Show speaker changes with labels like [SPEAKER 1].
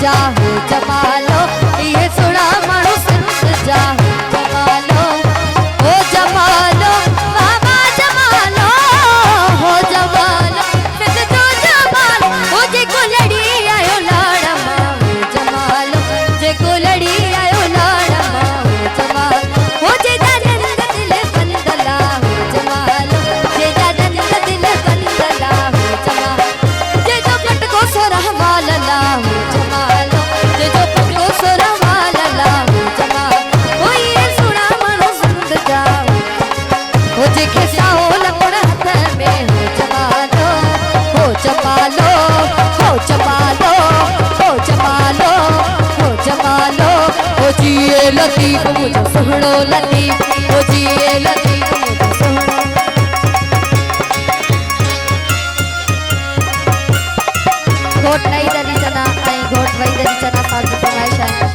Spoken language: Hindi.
[SPEAKER 1] जा हो जमालो ये सुना मानो संत जा जमालो हो जमालो बाबा जमालो हो जमालो फिर तो जमालो हो जे को लड़ी आयो लाड़ा मां हो जमालो जे को लड़ी आयो लाड़ा मां हो जमालो हो जे दानंद दिल कंदला हो जमालो जे दानंद दिल कंदला हो जमालो जे जो पट को सोरा वाला हो जमालो जे जो पट को सोरा वाला हो जमालो हो ये सुना मानो संत जा हो जे खिसाओ लकड़ हाथ में हो जमालो हो जमालो हो जमालो हो जमालो हो जमालो हो जिए लतीफ मुझे सुहणो लतीफ हो जिए लतीफ मुझे सुहणो घोट नहीं दरी चना आई घोट वही दरी चना साथ फरमाइश है।